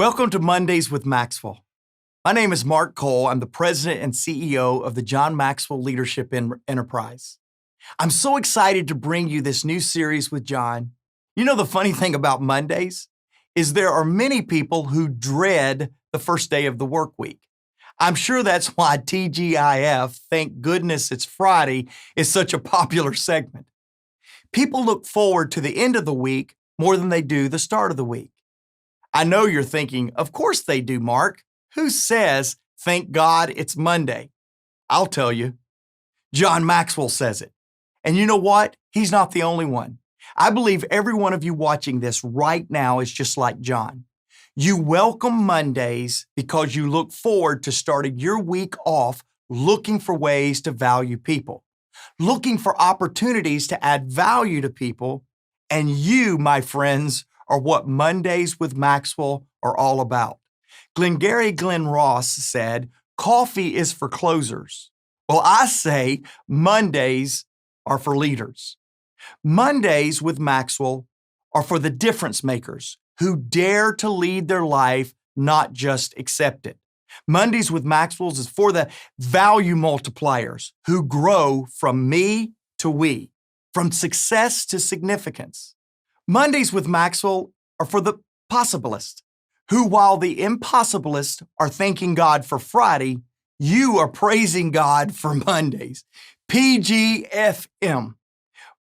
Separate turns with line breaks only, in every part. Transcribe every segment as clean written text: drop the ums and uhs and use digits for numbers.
Welcome to Mondays with Maxwell. My name is Mark Cole. I'm the president and CEO of the John Maxwell Leadership Enterprise. I'm so excited to bring you this new series with John. You know, the funny thing about Mondays is there are many people who dread the first day of the work week. I'm sure that's why TGIF, Thank Goodness It's Friday, is such a popular segment. People look forward to the end of the week more than they do the start of the week. I know you're thinking, of course they do, Mark. Who says, thank God it's Monday? I'll tell you. John Maxwell says it. And you know what? He's not the only one. I believe every one of you watching this right now is just like John. You welcome Mondays because you look forward to starting your week off looking for ways to value people, looking for opportunities to add value to people. And you, my friends, are what Mondays with Maxwell are all about. Glengarry Glen Ross said, coffee is for closers. Well, I say Mondays are for leaders. Mondays with Maxwell are for the difference makers who dare to lead their life, not just accept it. Mondays with Maxwell's is for the value multipliers who grow from me to we, from success to significance. Mondays with Maxwell are for the possibilists, who, while the impossibilists are thanking God for Friday, you are praising God for Mondays. PGFM.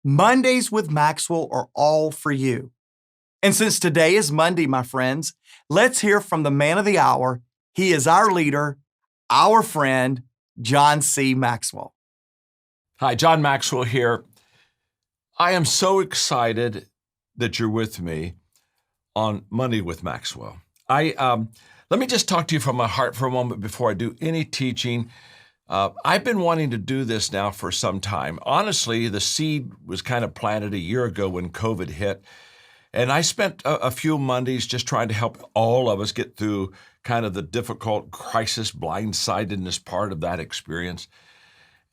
Mondays with Maxwell are all for you. And since today is Monday, my friends, let's hear from the man of the hour. He is our leader, our friend, John C. Maxwell.
Hi, John Maxwell here. I am so excited that you're with me on Monday with Maxwell. Let me just talk to you from my heart for a moment before I do any teaching. I've been wanting to do this now for some time. Honestly, the seed was kind of planted a year ago when COVID hit, and I spent a few Mondays just trying to help all of us get through kind of the difficult crisis, blindsidedness part of that experience.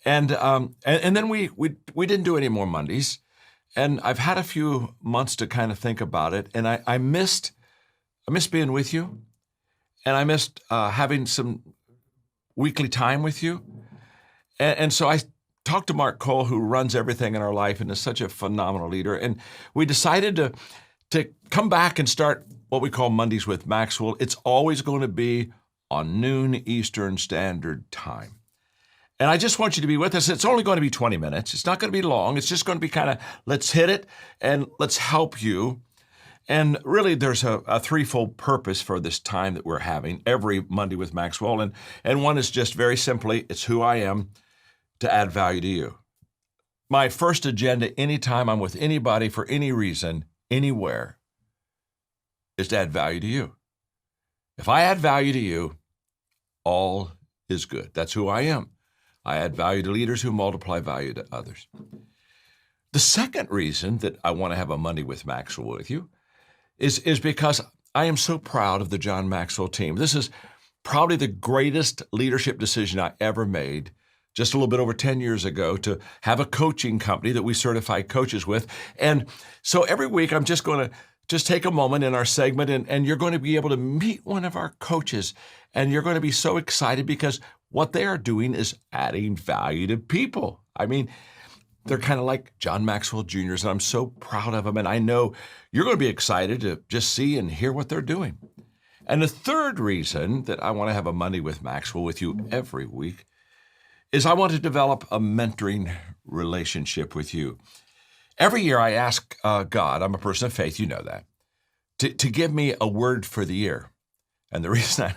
And then we didn't do any more Mondays. And I've had a few months to kind of think about it, and I missed being with you, and I missed having some weekly time with you. And so I talked to Mark Cole, who runs everything in our life and is such a phenomenal leader, and we decided to come back and start what we call Mondays with Maxwell. It's always going to be on noon Eastern Standard Time. And I just want you to be with us. It's only going to be 20 minutes. It's not going to be long. It's just going to be kind of, let's hit it and let's help you. And really, there's a threefold purpose for this time that we're having every Monday with Maxwell. And one is just very simply, it's who I am to add value to you. My first agenda anytime I'm with anybody for any reason, anywhere, is to add value to you. If I add value to you, all is good. That's who I am. I add value to leaders who multiply value to others. The second reason that I want to have a Monday with Maxwell with you is because I am so proud of the John Maxwell team. This is probably the greatest leadership decision I ever made, just a little bit over 10 years ago, to have a coaching company that we certify coaches with. And so every week I'm just going to take a moment in our segment and you're going to be able to meet one of our coaches, and you're going to be so excited because what they are doing is adding value to people. I mean, they're kind of like John Maxwell Jr.'s, and I'm so proud of them. And I know you're going to be excited to just see and hear what they're doing. And the third reason that I want to have a Monday with Maxwell with you every week is I want to develop a mentoring relationship with you. Every year I ask God, I'm a person of faith, you know that, to give me a word for the year. And the reason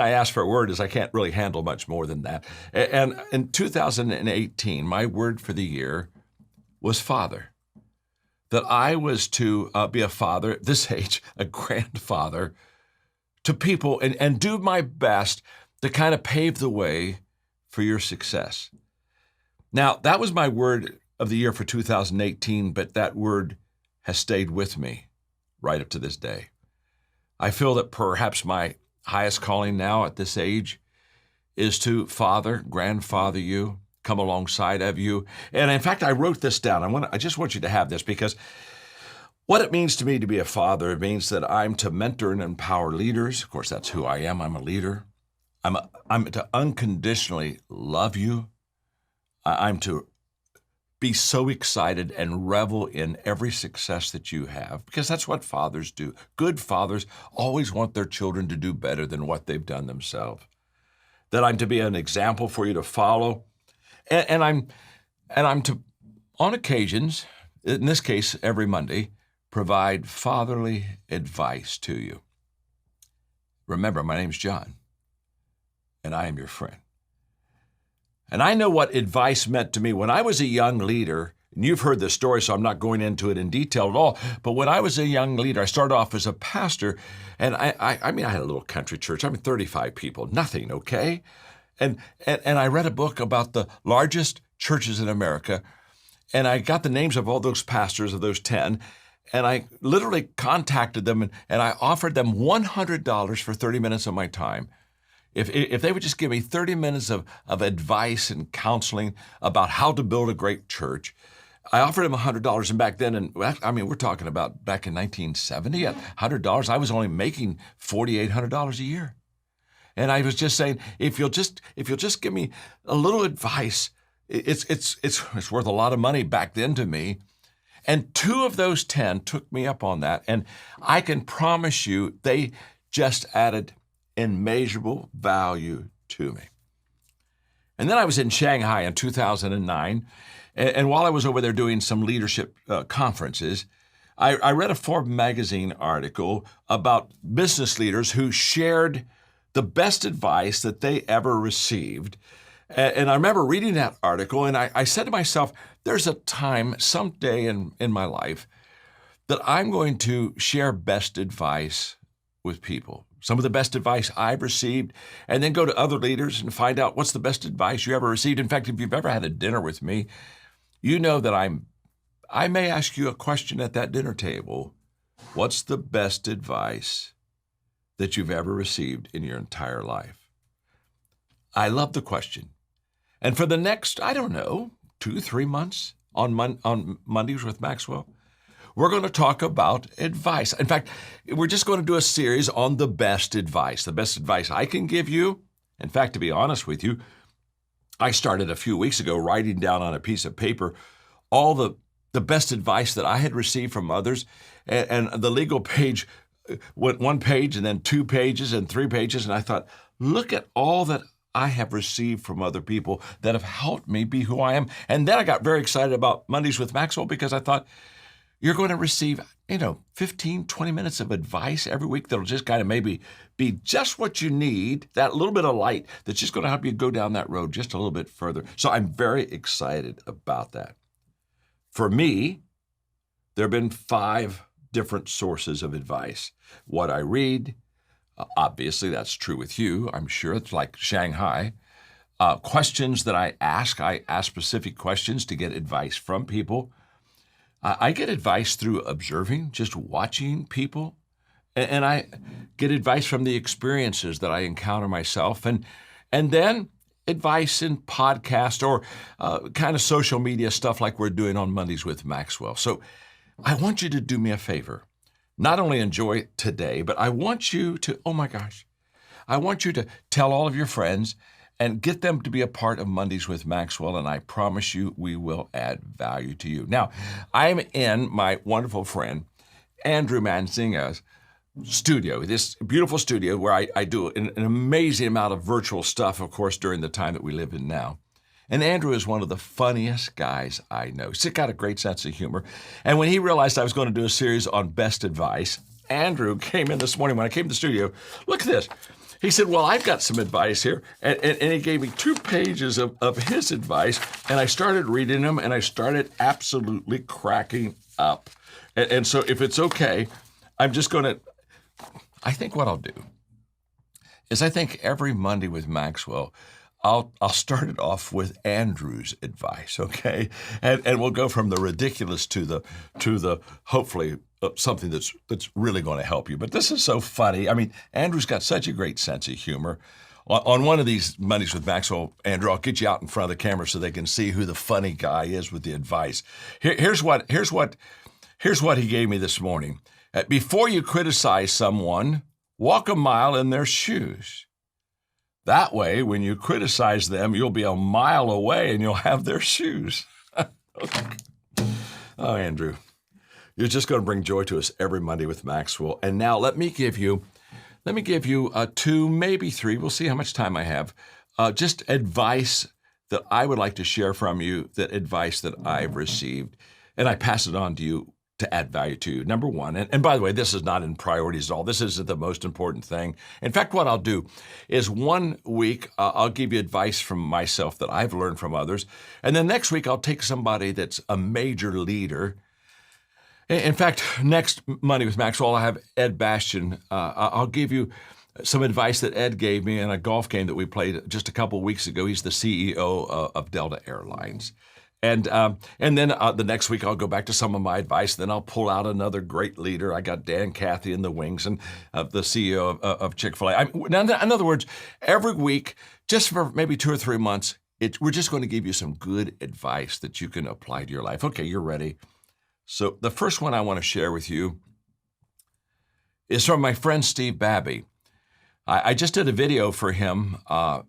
I ask for a word is I can't really handle much more than that. And in 2018, my word for the year was father. That I was to be a father at this age, a grandfather, to people and do my best to kind of pave the way for your success. Now, that was my word of the year for 2018, but that word has stayed with me right up to this day. I feel that perhaps my highest calling now at this age is to father, grandfather you, come alongside of you. And in fact, I wrote this down. I just want you to have this, because What it means to me to be a father, it means that I'm to mentor and empower leaders. Of course, that's who I am. I'm a leader. I'm to unconditionally love you. I'm to be so excited and revel in every success that you have, because that's what fathers do. Good fathers always want their children to do better than what they've done themselves. That I'm to be an example for you to follow. And I'm to, on occasions, in this case, every Monday, provide fatherly advice to you. Remember, my name's John, and I am your friend. And I know what advice meant to me when I was a young leader, and you've heard this story, so I'm not going into it in detail at all, but when I was a young leader, I started off as a pastor, and I had a little country church. 35 people, nothing, okay? And I read a book about the largest churches in America, and I got the names of all those pastors of those 10, and I literally contacted them, and I offered them $100 for 30 minutes of my time. If they would just give me 30 minutes of advice and counseling about how to build a great church, I offered them $100. And back then, and we're talking about back in 1970, at $100, I was only making $4,800 a year. And I was just saying, if you'll just give me a little advice, it's worth a lot of money back then to me. And 2 of those 10 took me up on that. And I can promise you, they just added immeasurable value to me. And then I was in Shanghai in 2009. And while I was over there doing some leadership conferences, I read a Forbes magazine article about business leaders who shared the best advice that they ever received. And I remember reading that article, and I said to myself, there's a time someday in my life that I'm going to share best advice with people. Some of the best advice I've received, and then go to other leaders and find out what's the best advice you ever received. In fact, if you've ever had a dinner with me, you know that I may ask you a question at that dinner table. What's the best advice that you've ever received in your entire life? I love the question. And for the next, 2-3 months on Mondays with Maxwell, we're going to talk about advice. In fact, we're just going to do a series on the best advice I can give you. In fact, to be honest with you, I started a few weeks ago writing down on a piece of paper all the best advice that I had received from others. And the legal page went 1 page and then 2 pages and 3 pages. And I thought, look at all that I have received from other people that have helped me be who I am. And then I got very excited about Mondays with Maxwell, because I thought, you're going to receive, 15, 20 minutes of advice every week that'll just kind of maybe be just what you need, that little bit of light that's just going to help you go down that road just a little bit further. So I'm very excited about that. For me, there have been 5 different sources of advice. What I read, obviously that's true with you. I'm sure it's like Shanghai. Questions that I ask specific questions to get advice from people. I get advice through observing, just watching people, and I get advice from the experiences that I encounter myself, and then advice in podcast or kind of social media stuff like we're doing on Mondays with Maxwell. So I want you to do me a favor. Not only enjoy today, but I want you to, I want you to tell all of your friends and get them to be a part of Mondays with Maxwell, and I promise you we will add value to you. Now, I'm in my wonderful friend Andrew Manzinga's studio, this beautiful studio where I do an amazing amount of virtual stuff, of course, during the time that we live in now. And Andrew is one of the funniest guys I know. He's got a great sense of humor. And when he realized I was going to do a series on best advice, Andrew came in this morning when I came to the studio. Look at this. He said, well, I've got some advice here. And he gave me 2 pages of his advice. And I started reading them, and I started absolutely cracking up. And so if it's okay, I'm just going to, I think what I'll do is I think every Monday with Maxwell, I'll start it off with Andrew's advice, okay? And we'll go from the ridiculous to the hopefully something that's really going to help you. But this is so funny. I mean, Andrew's got such a great sense of humor. On one of these Mondays with Maxwell, Andrew, I'll get you out in front of the camera so they can see who the funny guy is with the advice. Here's what Here's what he gave me this morning. Before you criticize someone, walk a mile in their shoes. That way, when you criticize them, you'll be a mile away and you'll have their shoes. Oh, Andrew, you're just going to bring joy to us every Monday with Maxwell. And now let me give you two, maybe three. We'll see how much time I have. Just advice that I would like to share from you, that advice that I've received, and I pass it on to you to add value to you. Number one, and by the way, this is not in priorities at all. This isn't the most important thing. In fact, what I'll do is 1 week, I'll give you advice from myself that I've learned from others. And then next week, I'll take somebody that's a major leader. In fact, next Monday with Maxwell, I'll have Ed Bastian. I'll give you some advice that Ed gave me in a golf game that we played just a couple of weeks ago. He's the CEO of Delta Airlines. And then the next week, I'll go back to some of my advice. Then I'll pull out another great leader. I got Dan Cathy in the wings and the CEO of Chick-fil-A. In other words, every week, just for maybe 2 or 3 months, we're just going to give you some good advice that you can apply to your life. Okay, you're ready. So the first one I want to share with you is from my friend Steve Babby. I just did a video for him.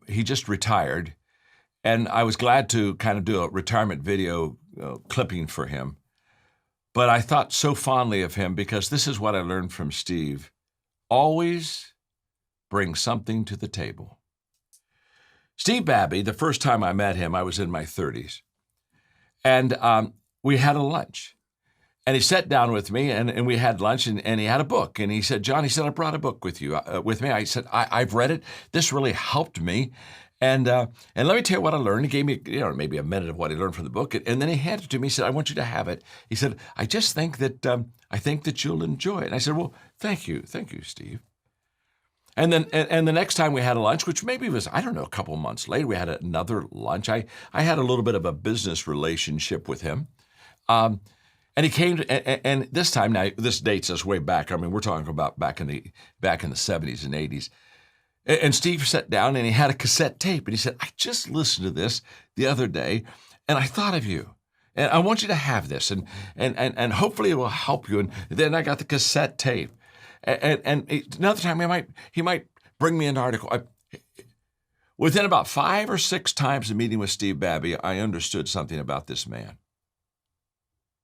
He just retired. And I was glad to kind of do a retirement video clipping for him. But I thought so fondly of him because this is what I learned from Steve. Always bring something to the table. Steve Babby, the first time I met him, I was in my 30s. And we had a lunch. And he sat down with me and we had lunch and he had a book. And he said, John, he said, I brought a book with me. I said, I've read it. This really helped me. And let me tell you what I learned. He gave me, maybe a minute of what he learned from the book, and then he handed it to me. He said, "I want you to have it." He said, "I just think that you'll enjoy it." And I said, "Well, thank you, Steve." And then, and the next time we had a lunch, which maybe was, I don't know, a couple months later, we had another lunch. I had a little bit of a business relationship with him, and he came to, and this time now, this dates us way back. I mean, we're talking about back in the 70s and 80s. And Steve sat down and he had a cassette tape and he said, "I just listened to this the other day and I thought of you. And I want you to have this and hopefully it will help you." And then I got the cassette tape. And another time he might bring me an article. Within about 5 or 6 times of meeting with Steve Babby, I understood something about this man.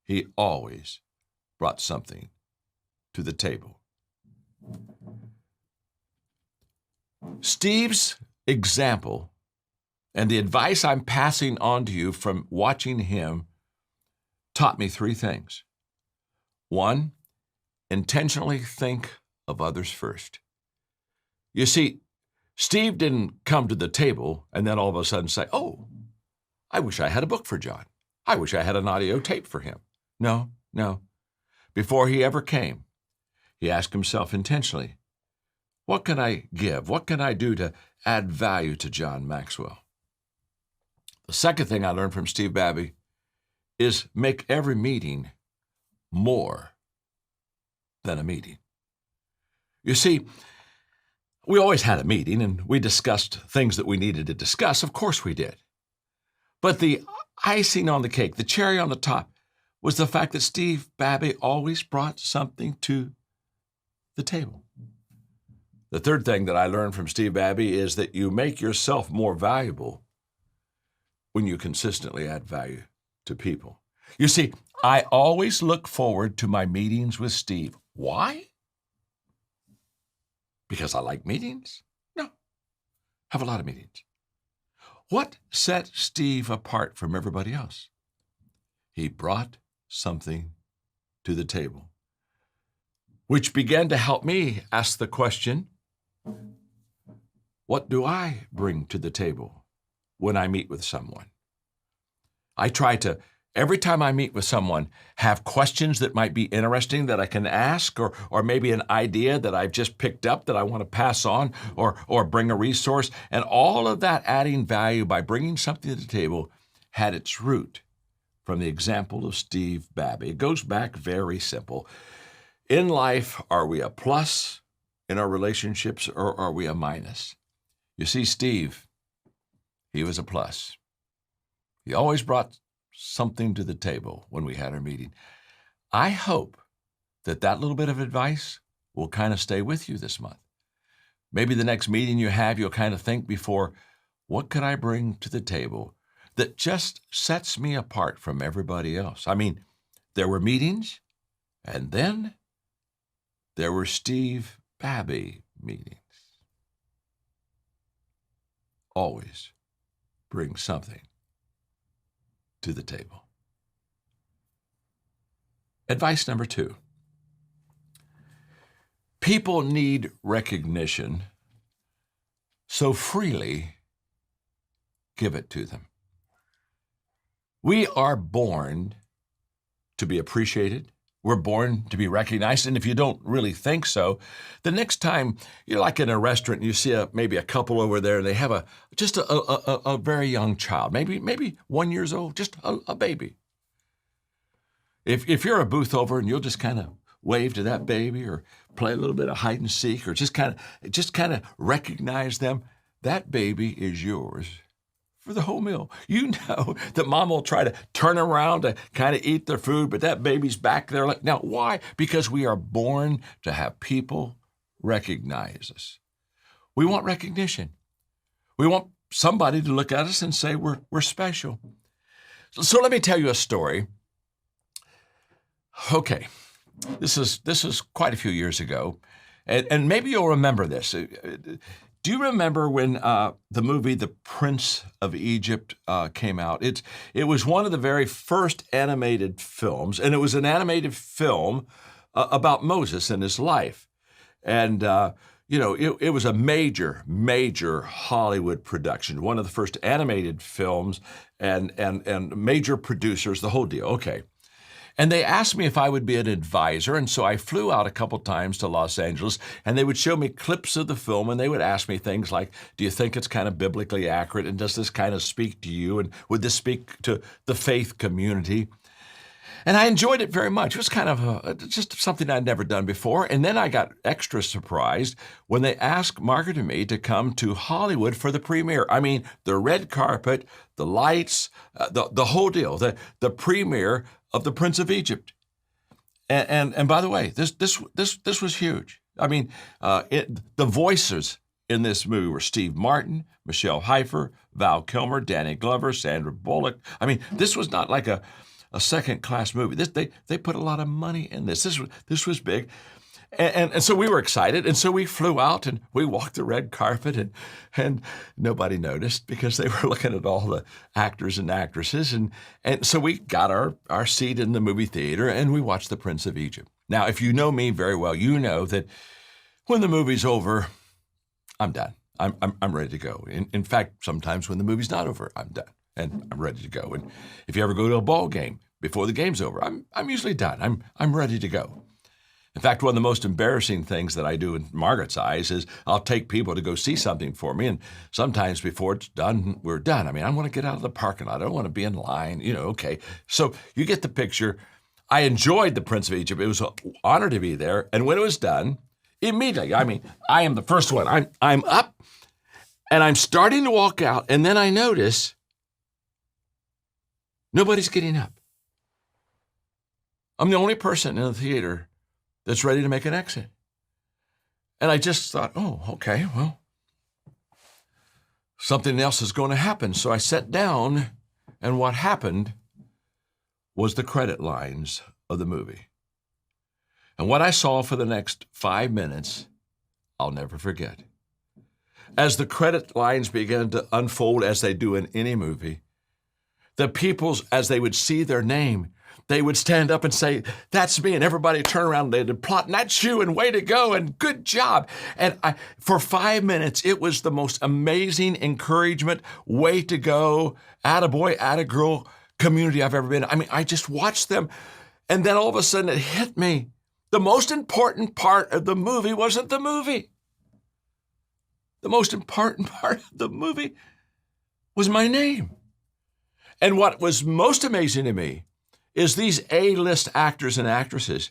He always brought something to the table. Steve's example and the advice I'm passing on to you from watching him taught me 3 things. 1, intentionally think of others first. You see, Steve didn't come to the table and then all of a sudden say, "Oh, I wish I had a book for John. I wish I had an audio tape for him." No. Before he ever came, he asked himself intentionally, what can I give? What can I do to add value to John Maxwell? The second thing I learned from Steve Babby is make every meeting more than a meeting. You see, we always had a meeting and we discussed things that we needed to discuss. Of course we did. But the icing on the cake, the cherry on the top, was the fact that Steve Babby always brought something to the table. The third thing that I learned from Steve Babby is that you make yourself more valuable when you consistently add value to people. You see, I always look forward to my meetings with Steve. Why? Because I like meetings? No. Have a lot of meetings. What set Steve apart from everybody else? He brought something to the table, which began to help me ask the question, what do I bring to the table when I meet with someone? I try to, every time I meet with someone, have questions that might be interesting that I can ask, or maybe an idea that I've just picked up that I want to pass on, or bring a resource. And all of that adding value by bringing something to the table had its root from the example of Steve Babby. It goes back very simple. In life, are we a plus in our relationships or are we a minus? You see, Steve, he was a plus. He always brought something to the table when we had our meeting. I hope that little bit of advice will kind of stay with you this month. Maybe the next meeting you have, you'll kind of think before, what could I bring to the table that just sets me apart from everybody else? I mean, there were meetings, and then there were Steve Babby meetings. Always bring something to the table. Advice number 2. People need recognition, so freely give it to them. We are born to be appreciated. We're born to be recognized. And if you don't really think so, the next time you're like in a restaurant and you see maybe a couple over there and they have just a very young child, maybe 1 year old, just a baby. If you're a booth over and you'll just kind of wave to that baby or play a little bit of hide and seek or just kind of recognize them, that baby is yours for the whole meal. You know that mom will try to turn around to kind of eat their food, but that baby's back there. Now, why? Because we are born to have people recognize us. We want recognition. We want somebody to look at us and say we're special. So let me tell you a story. Okay, this is quite a few years ago, and maybe you'll remember this. Do you remember when the movie The Prince of Egypt came out? It was one of the very first animated films, and it was an animated film about Moses and his life. And, it was a major Hollywood production, one of the first animated films and major producers, the whole deal. Okay. And they asked me if I would be an advisor, and so I flew out a couple times to Los Angeles, and they would show me clips of the film, and they would ask me things like, do you think it's kind of biblically accurate, and does this kind of speak to you, and would this speak to the faith community? And I enjoyed it very much. It was kind of just something I'd never done before, and then I got extra surprised when they asked Margaret and me to come to Hollywood for the premiere. I mean, the red carpet, the lights, the whole deal, the premiere of The Prince of Egypt. And by the way, this was huge. I mean, the voices in this movie were Steve Martin, Michelle Pfeiffer, Val Kilmer, Danny Glover, Sandra Bullock. I mean, this was not like a second-class movie. They put a lot of money in this. This was big. And so we were excited, and so we flew out and we walked the red carpet, and nobody noticed because they were looking at all the actors and actresses, and so we got our seat in the movie theater and we watched The Prince of Egypt. Now, if you know me very well, you know that when the movie's over, I'm done. I'm ready to go. In fact, sometimes when the movie's not over, I'm done and I'm ready to go. And if you ever go to a ball game before the game's over, I'm usually done. I'm ready to go. In fact, one of the most embarrassing things that I do in Margaret's eyes is I'll take people to go see something for me, and sometimes before it's done, we're done. I mean, I want to get out of the parking lot. I don't want to be in line, okay. So you get the picture. I enjoyed The Prince of Egypt. It was an honor to be there. And when it was done, immediately, I mean, I am the first one. I'm up, and I'm starting to walk out, and then I notice nobody's getting up. I'm the only person in the theater that's ready to make an exit. And I just thought, oh, okay, well, something else is going to happen. So I sat down, and what happened was the credit lines of the movie. And what I saw for the next 5 minutes, I'll never forget. As the credit lines began to unfold, as they do in any movie, the peoples, as they would see their name, they would stand up and say, that's me, and everybody would turn around and they'd applaud, and that's you, and way to go, and good job. And for 5 minutes, it was the most amazing encouragement, way to go, attaboy, attagirl community I've ever been in. I mean, I just watched them, and then all of a sudden it hit me. The most important part of the movie wasn't the movie. The most important part of the movie was my name. And what was most amazing to me is these A-list actors and actresses,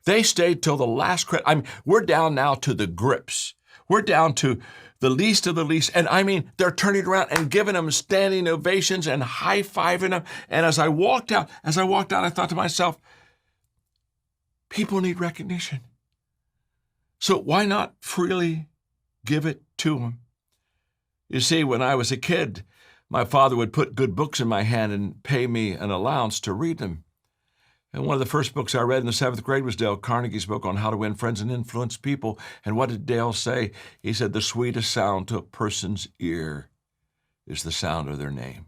they stayed till the last credit. I mean, we're down now to the grips. We're down to the least of the least. And I mean, they're turning around and giving them standing ovations and high-fiving them. And as I walked out, I thought to myself, People need recognition. So why not freely give it to them? You see, when I was a kid, my father would put good books in my hand and pay me an allowance to read them. And one of the first books I read in the 7th grade was Dale Carnegie's book on how to win friends and influence people. And what did Dale say? He said, the sweetest sound to a person's ear is the sound of their name.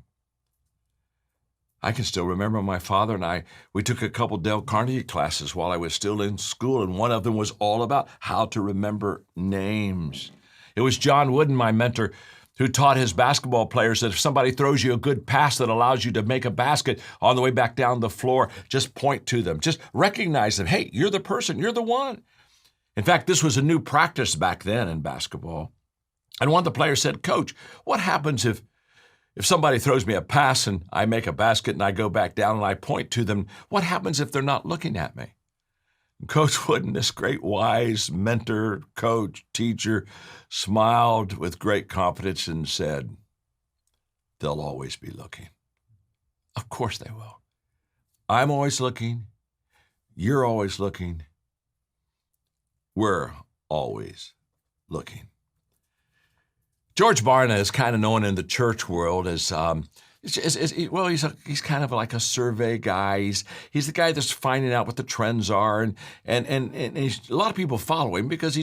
I can still remember my father and we took a couple Dale Carnegie classes while I was still in school, and one of them was all about how to remember names. It was John Wooden, my mentor, who taught his basketball players that if somebody throws you a good pass that allows you to make a basket on the way back down the floor, just point to them. Just recognize them. Hey, you're the person. You're the one. In fact, this was a new practice back then in basketball. And one of the players said, Coach, what happens if somebody throws me a pass and I make a basket and I go back down and I point to them? What happens if they're not looking at me? Coach Wooden, this great wise mentor, coach, teacher, smiled with great confidence and said, they'll always be looking. Of course they will. I'm always looking. You're always looking. We're always looking. George Barna is kind of known in the church world as he's kind of like a survey guy. He's the guy that's finding out what the trends are, and a lot of people follow him because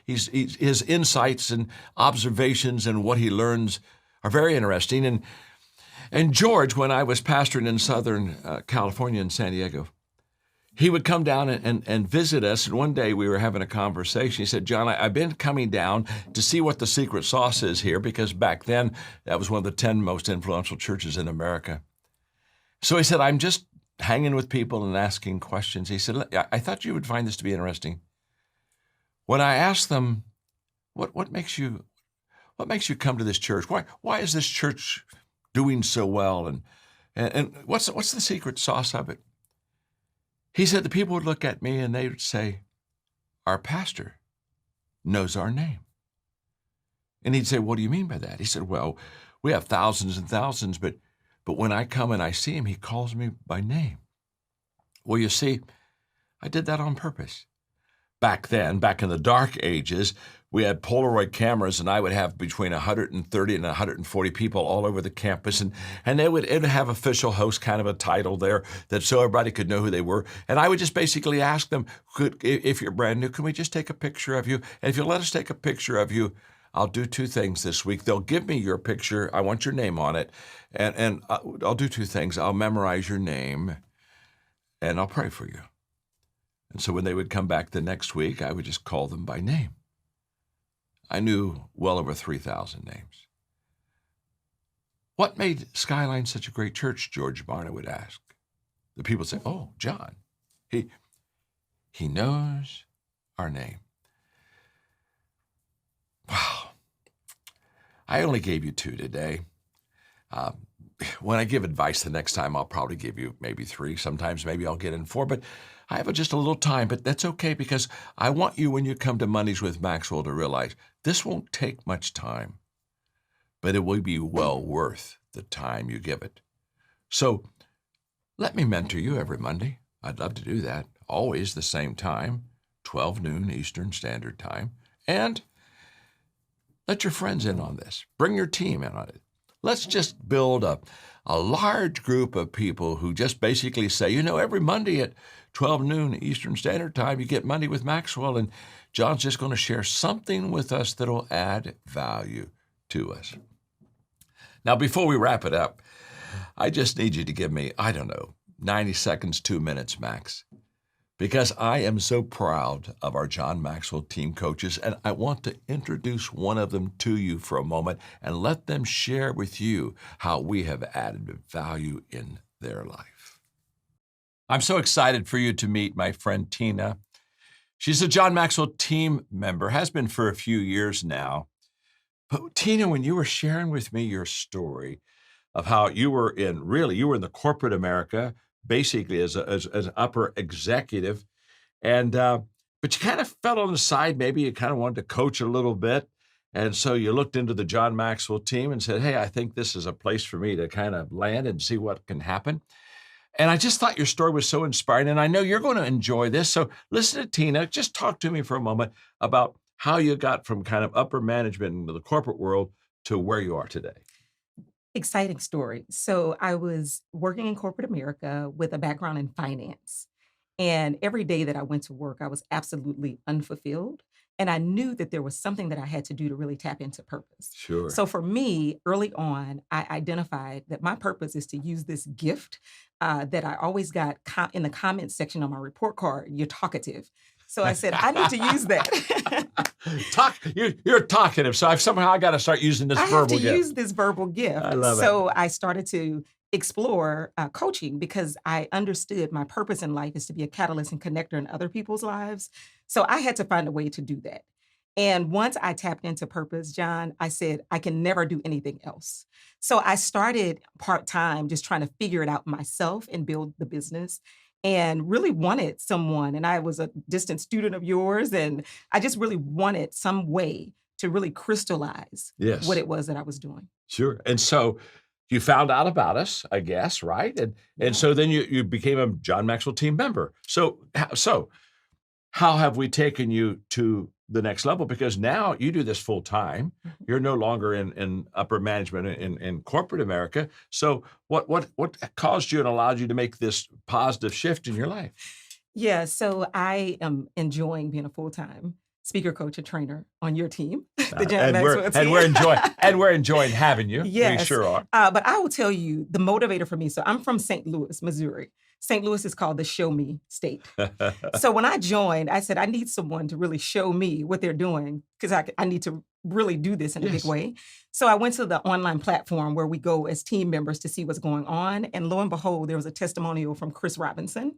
his insights and observations and what he learns are very interesting. And George, when I was pastoring in Southern California in San Diego, he would come down and visit us. And one day we were having a conversation. He said, John, I've been coming down to see what the secret sauce is here, because back then that was one of the 10 most influential churches in America. So he said, I'm just hanging with people and asking questions. He said, I thought you would find this to be interesting. When I asked them, what makes you come to this church? Why is this church doing so well? And what's the secret sauce of it? He said the people would look at me and they would say, our pastor knows our name. And he'd say, what do you mean by that? He said, well, we have thousands and thousands, but when I come and I see him, he calls me by name. Well, you see, I did that on purpose. Back then, back in the dark ages, we had Polaroid cameras, and I would have between 130 and 140 people all over the campus, and it would have official host kind of a title there that so everybody could know who they were. And I would just basically ask them, if you're brand new, can we just take a picture of you? And if you'll let us take a picture of you, I'll do 2 things this week. They'll give me your picture. I want your name on it. And I'll do 2 things. I'll memorize your name, and I'll pray for you. And so when they would come back the next week, I would just call them by name. I knew well over 3,000 names. What made Skyline such a great church, George Barna would ask. The people would say, oh, John, he knows our name. Wow. I only gave you 2 today. When I give advice the next time, I'll probably give you maybe 3. Sometimes maybe I'll get in 4, but I have just a little time, but that's okay, because I want you, when you come to Mondays with Maxwell, to realize this won't take much time, but it will be well worth the time you give it. So let me mentor you every Monday. I'd love to do that. Always the same time, 12 noon Eastern Standard Time. And let your friends in on this. Bring your team in on it. Let's just build a large group of people who just basically say, every Monday at 12 noon Eastern Standard Time, you get Monday with Maxwell, and John's just going to share something with us that'll add value to us. Now, before we wrap it up, I just need you to give me, 90 seconds, 2 minutes max, because I am so proud of our John Maxwell team coaches, and I want to introduce one of them to you for a moment and let them share with you how we have added value in their life. I'm so excited for you to meet my friend Tina. She's a John Maxwell team member, has been for a few years now. But Tina, when you were sharing with me your story of how you were in the corporate America, basically as an upper executive, and but you kind of fell on the side. Maybe you kind of wanted to coach a little bit, and so you looked into the John Maxwell team and said, hey, I think this is a place for me to kind of land and see what can happen. And I just thought your story was so inspiring, and I know you're going to enjoy this. So listen to Tina. Just talk to me for a moment about how you got from kind of upper management into the corporate world to where you are today.
Exciting story. So I was working in corporate America with a background in finance. And every day that I went to work, I was absolutely unfulfilled. And I knew that there was something that I had to do to really tap into purpose.
Sure.
So for me, early on, I identified that my purpose is to use this gift that I always got in the comments section on my report card. You're talkative. So I said, I need to use that.
You're talkative. So I got to start using this verbal gift.
I have to use this verbal gift.
I love it.
So I started to explore coaching because I understood my purpose in life is to be a catalyst and connector in other people's lives. So I had to find a way to do that. And once I tapped into purpose, John, I said, I can never do anything else. So I started part-time, just trying to figure it out myself and build the business, and really wanted someone. And I was a distant student of yours, and I just really wanted some way to really crystallize what it was that I was doing.
Sure. And so you found out about us, I guess, right? And so then you became a John Maxwell team member. So how have we taken you to the next level? Because now you do this full time.
Mhm.
You're no longer in upper management in corporate America. So what caused you and allowed you to make this positive shift in your life?
Yeah, so I am enjoying being a full-time speaker, coach, and trainer on your team, the John Maxwell team.
And we're enjoying having you.
Yes.
We sure are.
But I will tell you the motivator for me. So I'm from St. Louis, Missouri. St. Louis is called the show me state. So when I joined, I said, I need someone to really show me what they're doing because I need to really do this in a big way. So I went to the online platform where we go as team members to see what's going on. And lo and behold, there was a testimonial from Chris Robinson.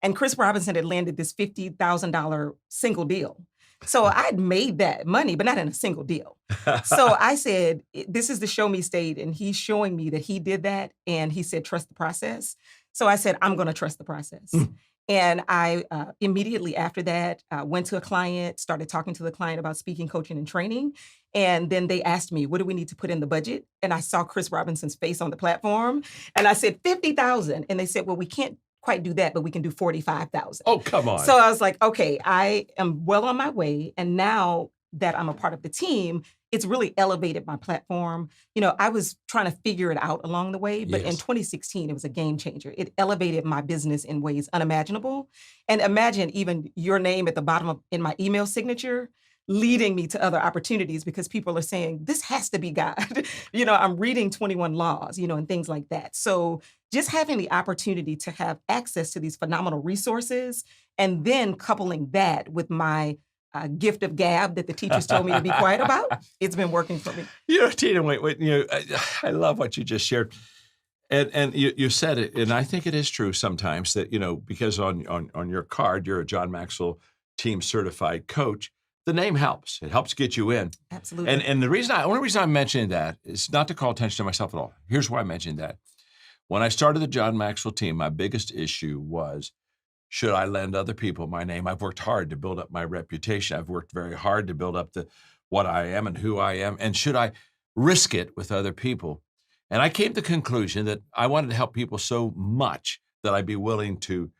And Chris Robinson had landed this $50,000 single deal. So I'd made that money, but not in a single deal. So I said, this is the show me state. And he's showing me that he did that. And he said, trust the process. So I said, I'm going to trust the process. And I immediately after that went to a client, started talking to the client about speaking, coaching, and training. And then they asked me, what do we need to put in the budget? And I saw Chris Robinson's face on the platform. And I said, 50,000. And they said, well, we can't quite do that, but we can do 45,000.
Oh, come on.
So I was like, okay, I am well on my way. And now that I'm a part of the team, it's really elevated my platform. You know, I was trying to figure it out along the way, but in 2016, it was a game changer. It elevated my business in ways unimaginable. And imagine even your name at the bottom in my email signature, leading me to other opportunities because people are saying, this has to be God. You know, I'm reading 21 laws, and things like that. So just having the opportunity to have access to these phenomenal resources and then coupling that with my gift of gab that the teachers told me to be quiet about, it's been working for me.
Tina, wait, I love what you just shared. And you said it, and I think it is true sometimes that, because on your card, you're a John Maxwell team certified coach, the name helps. It helps get you in.
Absolutely.
And the only reason I'm mentioning that is not to call attention to myself at all. Here's why I mentioned that. When I started the John Maxwell team, my biggest issue was, should I lend other people my name? I've worked hard to build up my reputation. I've worked very hard to build up what I am and who I am. And should I risk it with other people? And I came to the conclusion that I wanted to help people so much that I'd be willing to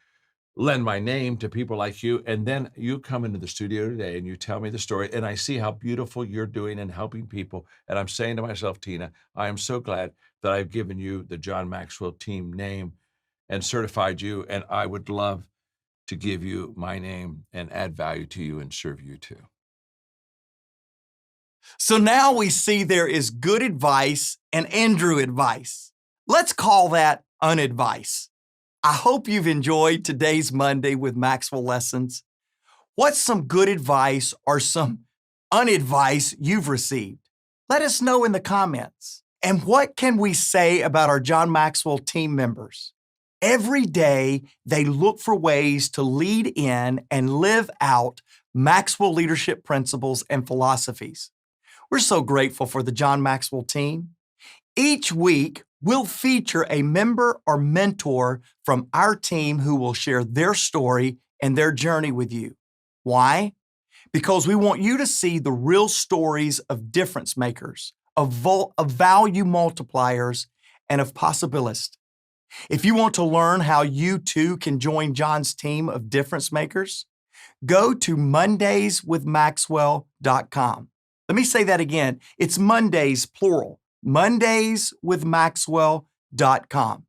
lend my name to people like you. And then you come into the studio today and you tell me the story, and I see how beautiful you're doing and helping people. And I'm saying to myself, Tina, I am so glad that I've given you the John Maxwell team name and certified you. And I would love to give you my name and add value to you and serve you too.
So now we see there is good advice and Andrew advice. Let's call that unadvice. I hope you've enjoyed today's Monday with Maxwell Lessons. What's some good advice or some unadvice you've received? Let us know in the comments. And what can we say about our John Maxwell team members? Every day, they look for ways to lead in and live out Maxwell leadership principles and philosophies. We're so grateful for the John Maxwell team. Each week, we'll feature a member or mentor from our team who will share their story and their journey with you. Why? Because we want you to see the real stories of difference makers, of value multipliers, and of possibilists. If you want to learn how you too can join John's team of difference makers, go to mondayswithmaxwell.com. Let me say that again. It's Mondays, plural, mondayswithmaxwell.com.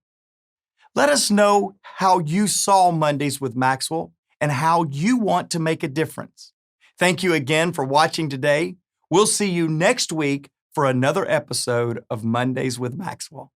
Let us know how you saw Mondays with Maxwell and how you want to make a difference. Thank you again for watching today. We'll see you next week for another episode of Mondays with Maxwell.